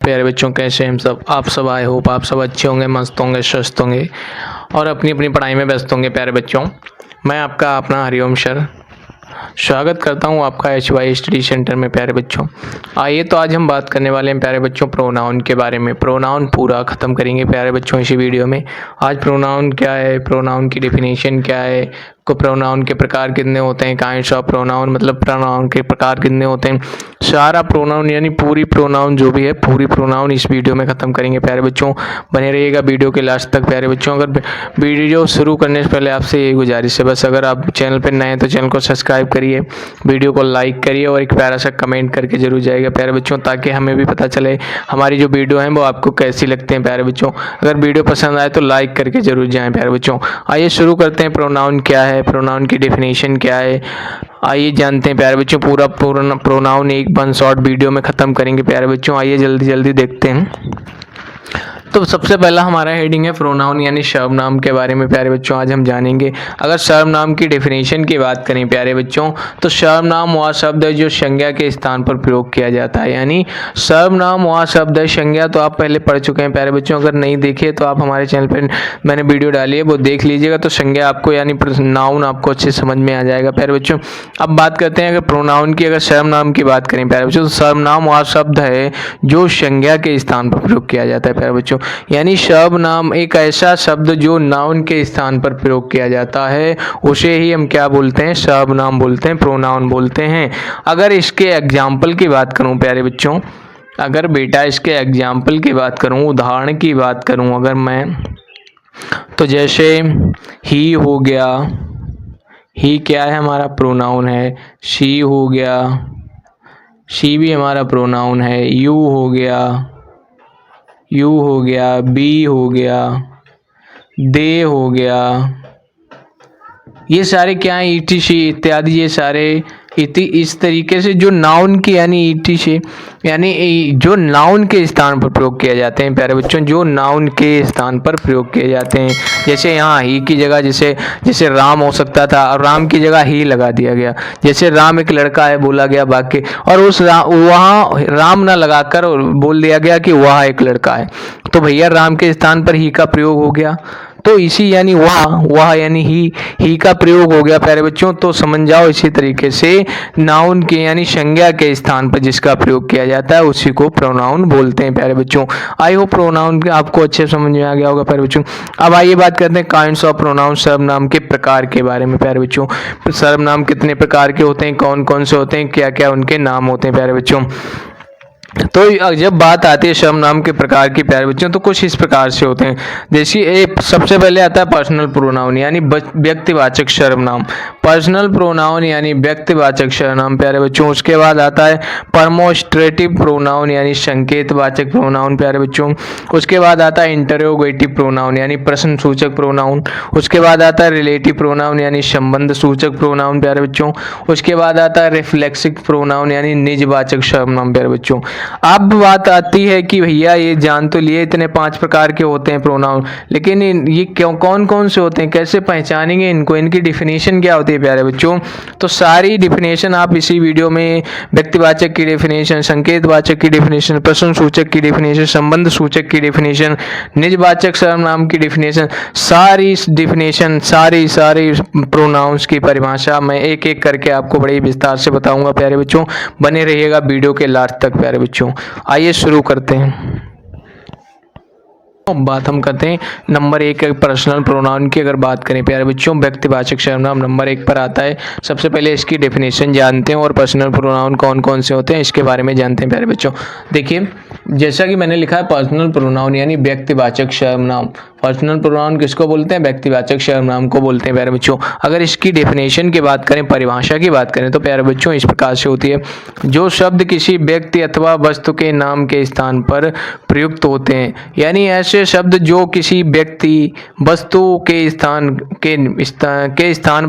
प्यारे बच्चों, कैसे हैं हम सब। आप सब आई होप आप सब अच्छे होंगे, मस्त होंगे, स्वस्थ होंगे और अपनी अपनी पढ़ाई में व्यस्त होंगे। प्यारे बच्चों, मैं आपका अपना हरिओम सर स्वागत करता हूं आपका HY स्टडी सेंटर में। प्यारे बच्चों, आइए तो आज हम बात करने वाले हैं प्यारे बच्चों प्रोनाउन के बारे में। प्रोनाउन पूरा ख़त्म करेंगे प्यारे बच्चों इसी वीडियो में। आज प्रोनाउन क्या है, प्रोनाउन की डेफिनेशन क्या है, को प्रोनाउन के प्रकार कितने होते हैं, काइंड्स ऑफ प्रोनाउन मतलब प्रोनाउन के प्रकार कितने होते हैं, सारा प्रोनाउन यानी पूरी प्रोनाउन जो भी है पूरी प्रोनाउन इस वीडियो में ख़त्म करेंगे। प्यारे बच्चों, बने रहिएगा वीडियो के लास्ट तक। प्यारे बच्चों, अगर वीडियो शुरू करने से पहले आपसे यही गुजारिश है, बस अगर आप चैनल पर नए हैं तो चैनल को सब्सक्राइब करिए, वीडियो को लाइक करिए और एक प्यारा सा कमेंट करके जरूर जाएगा प्यारे बच्चों, ताकि हमें भी पता चले हमारी जो वीडियो है वो आपको कैसी लगते हैं। प्यारे बच्चों, अगर वीडियो पसंद आए तो लाइक करके जरूर जाएं। प्यारे बच्चों, आइए शुरू करते हैं। प्रोनाउन क्या है, प्रोनाउन की डेफिनेशन क्या है, आइए जानते हैं। प्यारे बच्चों, पूरा प्रोनाउन एक वन शॉर्ट वीडियो में ख़त्म करेंगे। प्यारे बच्चों, आइए जल्दी जल्दी देखते हैं। तो सबसे पहला हमारा हेडिंग है प्रोनाउन यानी सर्वनाम के बारे में। प्यारे बच्चों, आज हम जानेंगे। अगर सर्वनाम की डेफिनेशन की बात करें प्यारे बच्चों, तो सर्वनाम वह शब्द है जो संज्ञा के स्थान पर प्रयोग किया जाता है। यानी सर्वनाम वह शब्द है, संज्ञा तो आप पहले पढ़ चुके हैं प्यारे बच्चों, अगर नहीं देखे तो आप हमारे चैनल पर मैंने वीडियो डाली है वो देख लीजिएगा, तो संज्ञा आपको यानी नाउन आपको अच्छे समझ में आ जाएगा। प्यारे बच्चों, अब बात करते हैं अगर प्रोनाउन की, अगर सर्वनाम की बात करें प्यारे बच्चों, तो सर्वनाम वह शब्द है जो संज्ञा के स्थान पर प्रयोग किया जाता है। प्यारे बच्चों, यानी सर्वनाम एक ऐसा शब्द जो नाउन के स्थान पर प्रयोग किया जाता है, उसे ही हम क्या बोलते हैं, सर्वनाम बोलते हैं, प्रोनाउन बोलते हैं। अगर इसके एग्जाम्पल की बात करूं प्यारे बच्चों, अगर बेटा इसके एग्जाम्पल की बात करूं, उदाहरण की बात करूं अगर मैं, तो जैसे ही हो गया, ही क्या है हमारा प्रोनाउन है, शी हो गया, शी भी हमारा प्रोनाउन है, यू हो गया, यू हो गया, बी हो गया, दे हो गया, ये सारे क्या हैं, ETC इत्यादि, ये सारे इस तरीके से जो नाउन की यानी ETC यानी जो नाउन के स्थान पर प्रयोग किए जाते हैं। प्यारे बच्चों, जो नाउन के स्थान पर प्रयोग किए जाते हैं, जैसे यहाँ ही की जगह जैसे राम हो सकता था और राम की जगह ही लगा दिया गया। जैसे राम एक लड़का है बोला गया वाक्य, और उस वहाँ राम ना लगाकर बोल दिया गया कि वह एक लड़का है, तो भैया राम के स्थान पर ही का प्रयोग हो गया। तो इसी यानी वह यानी ही का प्रयोग हो गया प्यारे बच्चों। तो समझ जाओ, इसी तरीके से नाउन के यानी संज्ञा के स्थान पर जिसका प्रयोग किया जाता है उसी को प्रोनाउन बोलते हैं। प्यारे बच्चों, आई होप प्रोनाउन आपको अच्छे समझ में आ गया होगा प्यारे बच्चों। अब आइए बात करते हैं काइंड्स ऑफ प्रोनाउन, सर्वनाम के प्रकार के बारे में। प्यारे बच्चों, सर्वनाम कितने प्रकार के होते हैं, कौन कौन से होते हैं, क्या क्या उनके नाम होते हैं प्यारे बच्चों। तो जब बात आती है सर्वनाम के प्रकार की प्यारे बच्चों, तो कुछ इस प्रकार से होते हैं। जैसे सबसे पहले आता है पर्सनल प्रोनाउन यानी व्यक्तिवाचक सर्वनाम। पर्सनल प्रोनाउन यानी व्यक्तिवाचक सर्वनाम प्यारे बच्चों। उसके बाद आता है परमोस्ट्रेटिव प्रोनाउन यानी संकेतवाचक प्रोनाउन प्यारे बच्चों। उसके बाद आता है इंटरोगेटिव प्रोनाउन यानी प्रश्न सूचक प्रोनाउन। उसके बाद आता है रिलेटिव प्रोनाउन यानी संबंध सूचक प्रोनाउन प्यारे बच्चों। उसके बाद आता है रिफ्लेक्सिव प्रोनाउन यानी निजवाचक सर्वनाम प्यारे बच्चों। अब बात आती है कि भैया ये जान तो लिए इतने 5 प्रकार के होते हैं प्रोनाउन, लेकिन ये क्यों कौन कौन से होते हैं, कैसे पहचानेंगे इनको, इनकी डिफिनेशन क्या होती है प्यारे बच्चों। तो सारी डिफिनेशन आप इसी वीडियो में, व्यक्तिवाचक की डिफिनेशन, संकेतवाचक की डिफिनेशन, प्रश्न सूचक की डिफिनेशन, संबंध सूचक की डिफिनेशन, निजवाचक सर्वनाम की डिफिनेशन, सारी डिफिनेशन सारी प्रोनाउंस की परिभाषा मैं एक एक करके आपको बड़े विस्तार से बताऊंगा प्यारे बच्चों। बने रहिएगा वीडियो के लास्ट तक प्यारे बच्चों। आइए शुरू करते हैं। बात हम करते हैं नंबर 1 पर्सनल प्रोनाउन की। अगर बात करें प्यारे बच्चों, व्यक्तिवाचक सर्वनाम नंबर 1 पर आता है। सबसे पहले इसकी डेफिनेशन जानते हैं और पर्सनल प्रोनाउन कौन कौन से होते हैं इसके बारे में जानते हैं प्यारे बच्चों। देखिए, जैसा कि मैंने लिखा है पर्सनल प्रोनाउन यानी व्यक्तिवाचक सर्वनाम। पर्सनल प्रोनाउन किसको बोलते हैं, व्यक्तिवाचक सर्वनाम को बोलते हैं प्यारे बच्चों। अगर इसकी डेफिनेशन की बात करें, परिभाषा की बात करें, तो प्यारे बच्चों इस प्रकार से होती है। जो शब्द किसी व्यक्ति अथवा वस्तु के नाम के स्थान पर प्रयुक्त होते हैं, यानी ऐसे शब्द जो किसी व्यक्ति वस्तु के स्थान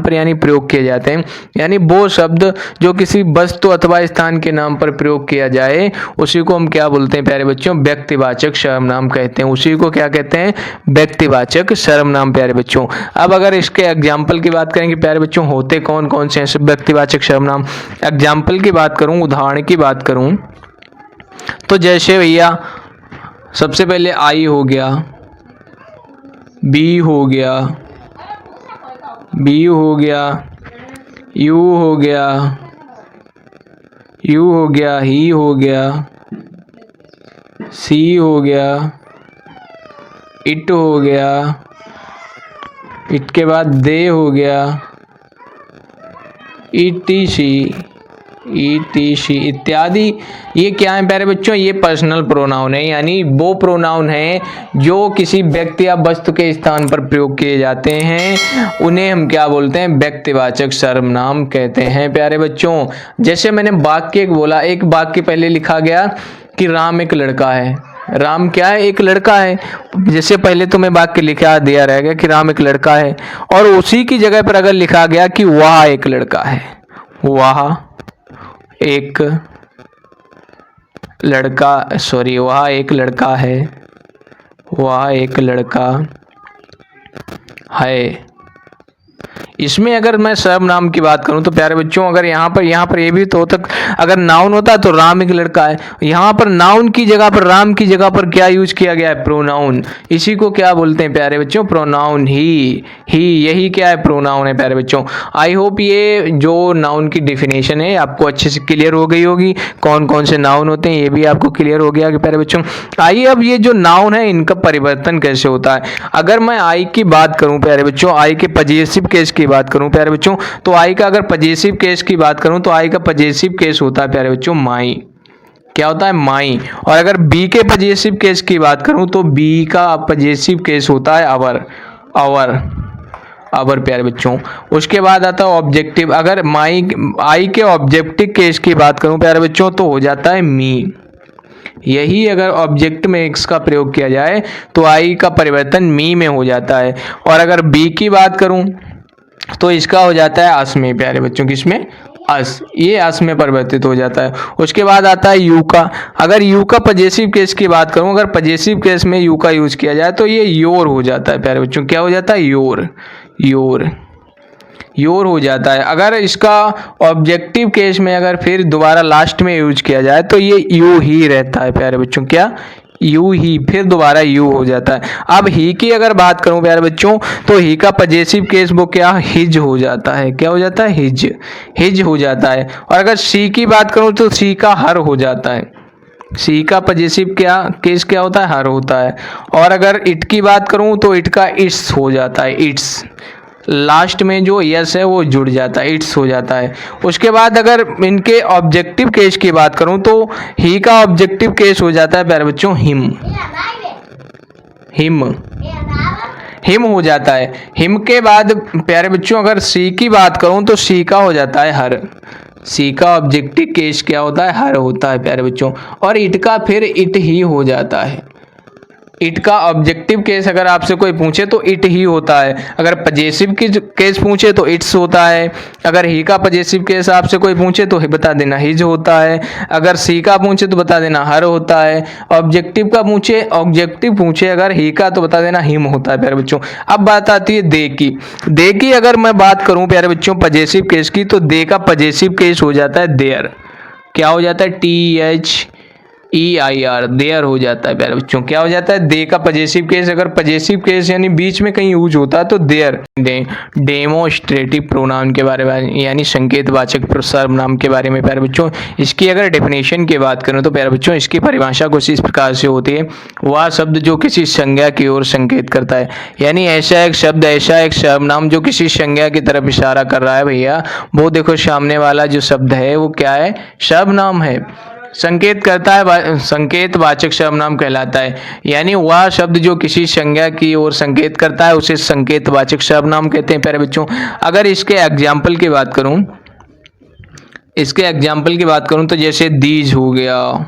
पर यानी प्रयोग किए जाते हैं, यानी वो शब्द जो किसी वस्तु अथवा स्थान के नाम पर प्रयोग किया जाए उसी को हम क्या बोलते हैं प्यारे बच्चों, व्यक्तिवाचक सर्वनाम कहते हैं। उसी को क्या कहते हैं, व्यक्तिवाचक सर्वनाम प्यारे बच्चों। अब अगर इसके एग्जाम्पल की बात करेंगे प्यारे बच्चों, होते कौन कौन से हैं व्यक्तिवाचक सर्वनाम। एग्जाम्पल की बात करूं, उदाहरण की बात करूं, तो जैसे भैया सबसे पहले आई हो गया, बी हो गया, बी हो गया, यू हो गया, यू हो गया, ही हो गया, सी हो गया, इट हो गया, इट के बाद दे हो गया, ईटीसी इत्यादि। ये क्या है प्यारे बच्चों? ये पर्सनल प्रोनाउन है, यानी वो प्रोनाउन है जो किसी व्यक्ति या वस्तु के स्थान पर प्रयोग किए जाते हैं। उन्हें हम क्या बोलते हैं? व्यक्तिवाचक सर्वनाम कहते हैं प्यारे बच्चों। जैसे मैंने वाक्य बोला, एक वाक्य पहले लिखा गया कि राम एक लड़का है। राम क्या है? एक लड़का है। जैसे पहले तुम्हें वाक्य लिखा दिया रहेगा कि राम एक लड़का है, और उसी की जगह पर अगर लिखा गया कि वह एक लड़का है, वह एक लड़का, सॉरी, वह एक लड़का है, वह एक लड़का है। इसमें अगर मैं सर्वनाम की बात करूं तो प्यारे बच्चों, अगर यहाँ पर ये भी तो तक अगर नाउन होता तो राम एक लड़का है। यहाँ पर नाउन की जगह पर, राम की जगह पर क्या यूज किया गया है? प्रोनाउन। इसी को क्या बोलते हैं प्यारे बच्चों? प्रोनाउन। ही यही क्या है? प्रोनाउन है प्यारे बच्चों। आई होप ये जो नाउन की डेफिनेशन है आपको अच्छे से क्लियर हो गई होगी। कौन कौन से नाउन होते हैं ये भी आपको क्लियर हो गया कि प्यारे बच्चों। आइए अब ये जो नाउन है इनका परिवर्तन कैसे होता है। अगर मैं आई की बात करूं प्यारे बच्चों, आई के पजेसिव केस की बात करूं प्यारे बच्चों, तो आई का अगर पजेसिव केस की बात करूं तो आई का पजेसिव केस होता है प्यारे बच्चों माई। क्या होता है? माई। और अगर बी के पजेसिव केस की बात करूं तो बी का पजेसिव केस होता है अवर। अवर प्यारे बच्चों। उसके बाद आता है ऑब्जेक्टिव। अगर आई के ऑब्जेक्टिव केस की बात करूं प्यारे बच्चों तो हो जाता है मी। यही अगर ऑब्जेक्ट में एक्स का प्रयोग किया जाए तो आई का परिवर्तन मी में हो जाता है। और अगर बी की बात करूं तो इसका हो जाता है अस में प्यारे बच्चों। किसमें? अस। ये अस में परिवर्तित हो जाता है। उसके बाद आता है यू का। अगर यू का पजेसिव केस की बात करूं, अगर पजेसिव केस में यू का यूज किया जाए तो ये योर हो जाता है प्यारे बच्चों। क्या हो जाता है? योर हो जाता है। अगर इसका ऑब्जेक्टिव केस में अगर फिर दोबारा लास्ट में यूज किया जाए तो ये यू ही रहता है प्यारे बच्चों। क्या? यू ही, फिर दोबारा यू हो जाता है। अब ही की अगर बात करूं प्यारे बच्चों तो ही का पजेसिव केस वो क्या? हिज हो जाता है। क्या हो जाता है? हिज हो जाता है। और अगर सी की बात करूं तो सी का हर हो जाता है। सी का पजेसिव केस क्या होता है? हर होता है। और अगर इट की बात करूं तो इट का इट्स हो जाता है। इट्स, लास्ट में जो यस है वो जुड़ जाता है, इट्स हो जाता है। उसके बाद अगर इनके ऑब्जेक्टिव केस की बात करूं तो ही का ऑब्जेक्टिव केस हो जाता है प्यारे बच्चों हिम हो जाता है। हिम के बाद प्यारे बच्चों अगर सी की बात करूं तो सी का हो जाता है हर। सी का ऑब्जेक्टिव केस क्या होता है? हर होता है प्यारे बच्चों। और इट का फिर इट ही हो जाता है। इट का ऑब्जेक्टिव केस अगर आपसे कोई पूछे तो इट ही होता है। अगर पजेसिव की केस पूछे तो इट्स होता है। अगर ही का पजेसिव केस आपसे कोई पूछे तो बता देना हिज होता है। अगर सी का पूछे तो बता देना हर होता है। ऑब्जेक्टिव पूछे अगर ही का तो बता देना हिम होता है प्यारे बच्चों। अब बात आती है दे की अगर मैं बात करूं प्यारे बच्चों पजेसिव केस की तो दे का पजेसिव केस हो जाता है देयर। क्या हो जाता है? THEIR, देयर हो जाता है प्यारे बच्चों। क्या हो जाता है? दे का पजेसिव केस, अगर पजेसिव केस यानी बीच में कहीं यूज होता है तो देयर। डेमोस्ट्रेटिव प्रोनाउन के बारे में यानी संकेतवाचक सर्वनाम के बारे में प्यारे बच्चों, इसकी अगर डेफिनेशन की बात करूं तो प्यारे बच्चों इसकी परिभाषा कुछ इस प्रकार से होती है। वह शब्द जो किसी संज्ञा की ओर संकेत करता है, यानी ऐसा एक शब्द, ऐसा एक सर्वनाम जो किसी संज्ञा की तरफ इशारा कर रहा है भैया, वो देखो सामने वाला जो शब्द है वो क्या है? सर्वनाम है। संकेत करता है, संकेतवाचक सर्वनाम कहलाता है। यानी वह शब्द जो किसी संज्ञा की ओर संकेत करता है उसे संकेतवाचक सर्वनाम कहते हैं प्यारे बच्चों। अगर इसके एग्जाम्पल की बात करूं तो जैसे दीज हो गया,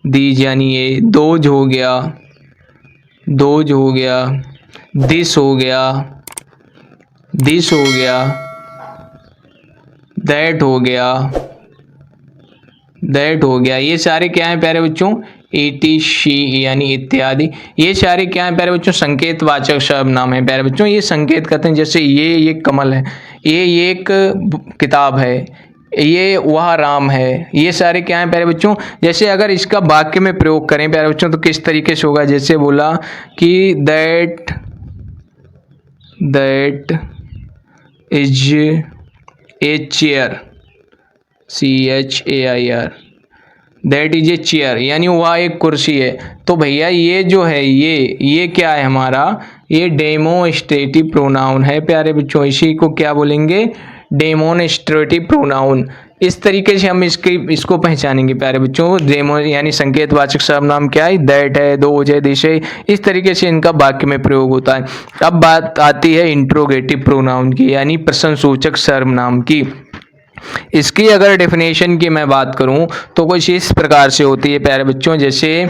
दीज यानी ये, दोज हो गया, दिस हो गया, दैट हो गया। ये सारे क्या हैं प्यारे बच्चों? ETC यानी इत्यादि। ये सारे क्या हैं प्यारे बच्चों? संकेतवाचक सर्वनाम है प्यारे बच्चों। ये संकेत करते हैं। जैसे ये कमल है, ये एक किताब है, ये वह राम है, ये सारे क्या हैं प्यारे बच्चों। जैसे अगर इसका वाक्य में प्रयोग करें प्यारे बच्चों तो किस तरीके से होगा, जैसे बोला कि that is a chair, CHAIR, that is a chair, यानी वह एक कुर्सी है। तो भैया ये जो है ये क्या है हमारा, ये डेमोन्स्ट्रेटिव प्रोनाउन है प्यारे बच्चों। इसी को क्या बोलेंगे, डेमोन्स्ट्रेटिव प्रोनाउन। इस तरीके से हम इसको पहचानेंगे प्यारे बच्चों। डेमो यानी संकेतवाचक सर्वनाम क्या है, दैट है, दोज है, दिस है, इस तरीके से इनका वाक्य में प्रयोग होता है। अब बात आती है इंट्रोगेटिव प्रोनाउन की, यानी प्रश्नसूचक सर्वनाम की। इसकी अगर डेफिनेशन की मैं बात करूं तो कुछ इस प्रकार से होती है प्यारे बच्चों। जैसे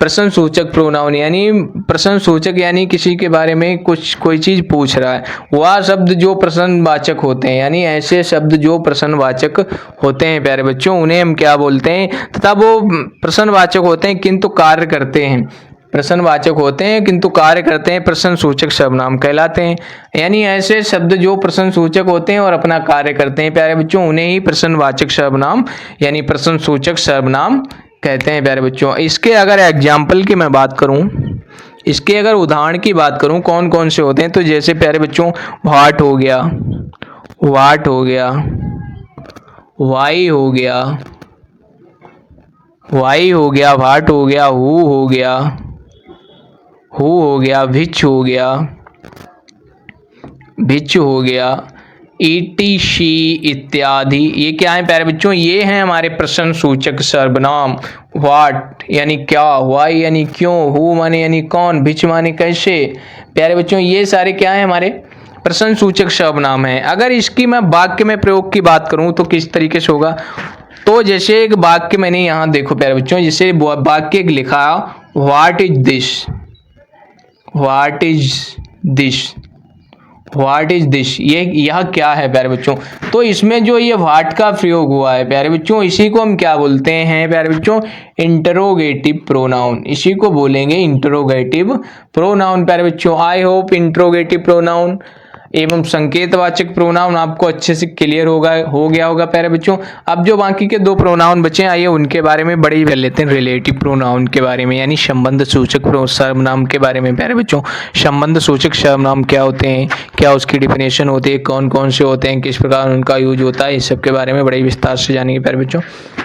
प्रश्नसूचक प्रोनाउन, यानी प्रश्नसूचक यानी किसी के बारे में कोई चीज पूछ रहा है, वह शब्द जो प्रश्नवाचक होते हैं, यानी ऐसे शब्द जो प्रश्नवाचक होते हैं प्यारे बच्चों, उन्हें हम क्या बोलते हैं, तथा वो प्रश्नवाचक होते हैं किंतु कार्य करते हैं, प्रश्नवाचक होते हैं किंतु कार्य करते हैं, प्रश्नसूचक सर्वनाम कहलाते हैं। यानी ऐसे शब्द जो प्रश्नसूचक होते हैं और अपना कार्य करते हैं प्यारे बच्चों, उन्हें ही प्रश्नवाचक सर्वनाम यानी प्रश्नसूचक सर्वनाम कहते हैं प्यारे बच्चों। इसके अगर एग्जाम्पल की मैं बात करूं, इसके अगर उदाहरण की बात करूं कौन कौन से होते हैं, तो जैसे प्यारे बच्चों व्हाट हो गया, वाट हो गया, वाई हो गया, वाई हो गया, वाट हो गया, हु हो गया, हु हो गया, विच हो गया, विच हो गया, ईटी शी इत्यादि। ये क्या है प्यारे बच्चों, ये हैं हमारे प्रश्नसूचक सर्वनाम। व्हाट यानी क्या, वाई यानी क्यों, हु माने यानी कौन, विच माने कैसे। प्यारे बच्चों ये सारे क्या है हमारे प्रश्नसूचक सर्वनाम है। अगर इसकी मैं वाक्य में प्रयोग की बात करूं तो किस तरीके से होगा, तो जैसे एक वाक्य मैंने यहाँ देखो प्यारे बच्चों, जैसे वाक्य लिखा what is this, what is this, what is this, ये यह क्या है प्यारे बच्चों। तो इसमें जो ये व्हाट का प्रयोग हुआ है प्यारे बच्चों, इसी को हम क्या बोलते हैं प्यारे बच्चों, इंटरोगेटिव प्रोनाउन। इसी को बोलेंगे इंटरोगेटिव प्रोनाउन प्यारे बच्चों। आई होप इंटरोगेटिव प्रोनाउन एवं संकेतवाचक प्रोनाउन आपको अच्छे से क्लियर हो गया होगा प्यारे बच्चों। अब जो बाकी के दो प्रोनाउन बचे आइए उनके बारे में बड़े कर लेते हैं, रिलेटिव प्रोनाउन के बारे में, यानी संबंध सूचक सर्वनाम के बारे में प्यारे बच्चों। संबंध सूचक सर्वनाम क्या होते हैं, क्या उसकी डिफिनेशन होती है, कौन कौन से होते हैं, किस प्रकार उनका यूज होता है, इस सब के बारे में बड़े विस्तार से जानेंगे प्यारे बच्चों।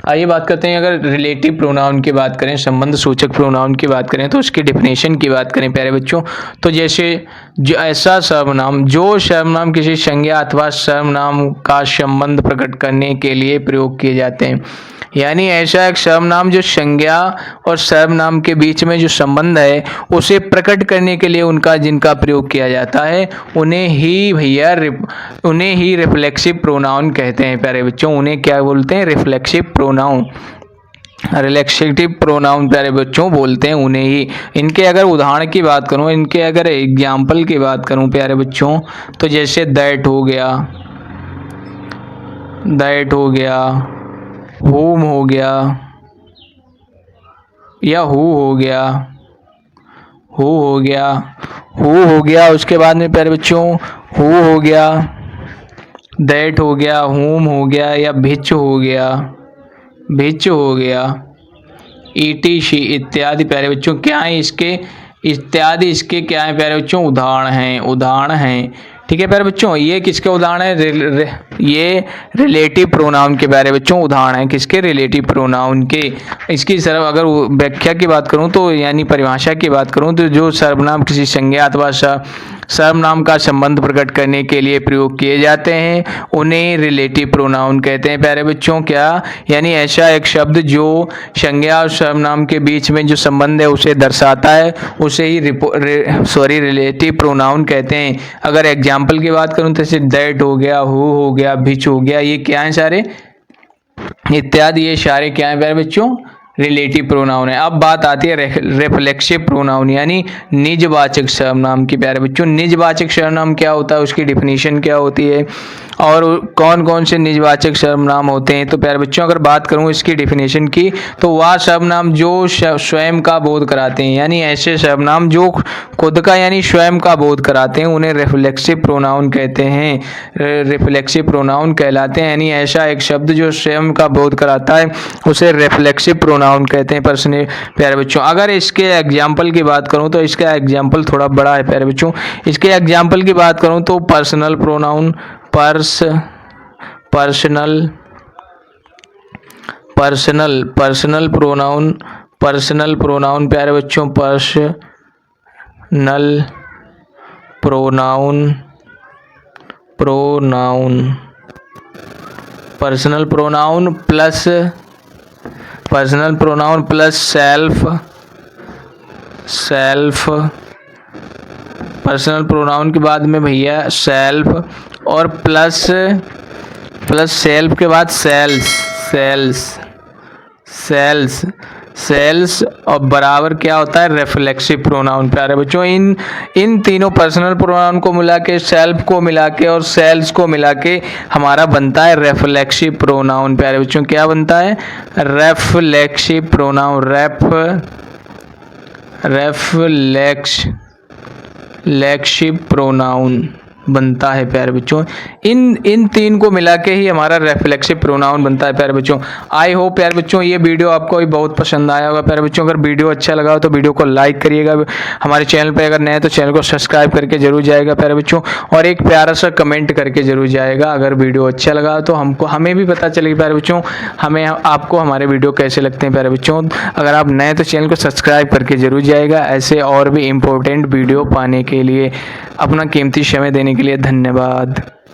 आइए बात करते हैं, अगर रिलेटिव प्रोनाउन की बात करें, संबंध सूचक प्रोनाउन की बात करें, तो उसकी डिफिनेशन की बात करें प्यारे बच्चों, तो जैसे जो ऐसा सर्वनाम, जो सर्वनाम किसी संज्ञा अथवा सर्वनाम का संबंध प्रकट करने के लिए प्रयोग किए जाते हैं, यानी ऐसा एक सर्वनाम जो संज्ञा और सर्वनाम के बीच में जो संबंध है उसे प्रकट करने के लिए जिनका प्रयोग किया जाता है, उन्हें ही रिफ्लेक्सिव प्रोनाउन कहते हैं प्यारे बच्चों। उन्हें क्या बोलते हैं, रिफ्लेक्सिव प्रोनाउन, रिफ्लेक्सिव प्रोनाउन प्यारे बच्चों बोलते हैं उन्हें ही। इनके अगर उदाहरण की बात करूं, इनके अगर एग्जाम्पल की बात करूं प्यारे बच्चों, तो जैसे दैट हो गया, दैट हो गया, होम हो गया, या हु हो गया, हु हो गया, हु हो गया। उसके बाद में प्यारे बच्चों हु हो गया, दैट हो गया, होम हो गया, या भिच हो गया, भिच हो गया, ईटी शी इत्यादि प्यारे बच्चों क्या है इसके, इत्यादि इसके क्या है प्यारे बच्चों, उदाहरण हैं, उदाहरण हैं। ठीक है प्यारे बच्चों, ये किसके उदाहरण है, ये रिलेटिव प्रोनाउन के प्यारे बच्चों उदाहरण है, किसके, रिलेटिव प्रोनाउन के। इसकी सिर्फ अगर व्याख्या की बात करूं तो, यानी परिभाषा की बात करूं तो, जो सर्वनाम किसी संज्ञा अथवा सर्वनाम का संबंध प्रकट करने के लिए प्रयोग किए जाते हैं उन्हें रिलेटिव प्रोनाउन कहते हैं प्यारे बच्चों। क्या, यानी ऐसा एक शब्द जो संज्ञा और सर्वनाम के बीच में जो संबंध है उसे दर्शाता है, उसे ही रिलेटिव प्रोनाउन कहते हैं। अगर एग्जाम्पल की बात करूं तो जैसे दैट हो गया, हु हो गया, भिच हो गया, ये क्या है सारे, इत्यादि, ये सारे क्या है प्यारे बच्चों, रिलेटिव प्रोनाउन है। अब बात आती है रिफ्लेक्सिव प्रोनाउन यानी निजवाचक सर्वनाम की। प्यारे बच्चों, निजवाचक सर्वनाम क्या होता है, उसकी डिफिनीशन क्या होती है और कौन कौन से निजवाचक सर्वनाम होते हैं। तो प्यारे बच्चों, अगर बात करूं इसकी डिफिनीशन की, तो वह सर्वनाम जो स्वयं का बोध कराते हैं, यानी ऐसे सर्वनाम जो खुद का यानी स्वयं का बोध कराते हैं, उन्हें रिफ्लेक्सिव प्रोनाउन कहते हैं। रिफ्लेक्सिव प्रोनाउन कहलाते हैं, यानी ऐसा एक शब्द जो स्वयं का बोध कराता है उसे रिफ्लेक्सिव प्रोनाउन कहते हैं। प्यारे बच्चों, अगर इसके एग्जाम्पल की बात करूं तो इसका एग्जाम्पल थोड़ा बड़ा है। प्यारे बच्चों, इसके एग्जाम्पल की बात करूं तो पर्सनल प्रोनाउन, पर्सनल प्रोनाउन प्यारे बच्चों, personal pronoun plus self, personal pronoun के बाद में भैया सेल्फ और प्लस सेल्फ के बाद सेल्स और बराबर क्या होता है, रिफ्लेक्सिव प्रोनाउन। प्यारे बच्चों, इन तीनों पर्सनल प्रोनाउन को मिला के, सेल्फ को मिला के और सेल्स को मिला के हमारा बनता है रिफ्लेक्सिव प्रोनाउन। प्यारे बच्चों, क्या बनता है, रिफ्लेक्सिव प्रोनाउन, रिफ्लेक्सिव प्रोनाउन बनता है। प्यारे बच्चों, इन तीन को मिला के ही हमारा रिफ्लेक्सिव प्रोनाउन बनता है। प्यारे बच्चों, आई होप प्यारे बच्चों ये वीडियो आपको भी बहुत पसंद आया होगा। प्यारे बच्चों, अगर वीडियो अच्छा लगा हो तो वीडियो को लाइक करिएगा, हमारे चैनल पे अगर नए तो चैनल को सब्सक्राइब करके जरूर जाएगा प्यारे बच्चों, और एक प्यारा सा कमेंट करके जरूर जाएगा अगर वीडियो अच्छा लगा तो हमें भी पता चलेगा प्यारे बच्चों आपको हमारे वीडियो कैसे लगते हैं। प्यारे बच्चों, अगर आप नए तो चैनल को सब्सक्राइब करके जरूर जाएगा। ऐसे और भी इम्पोर्टेंट वीडियो पाने के लिए, अपना कीमती समय देने के लिए धन्यवाद।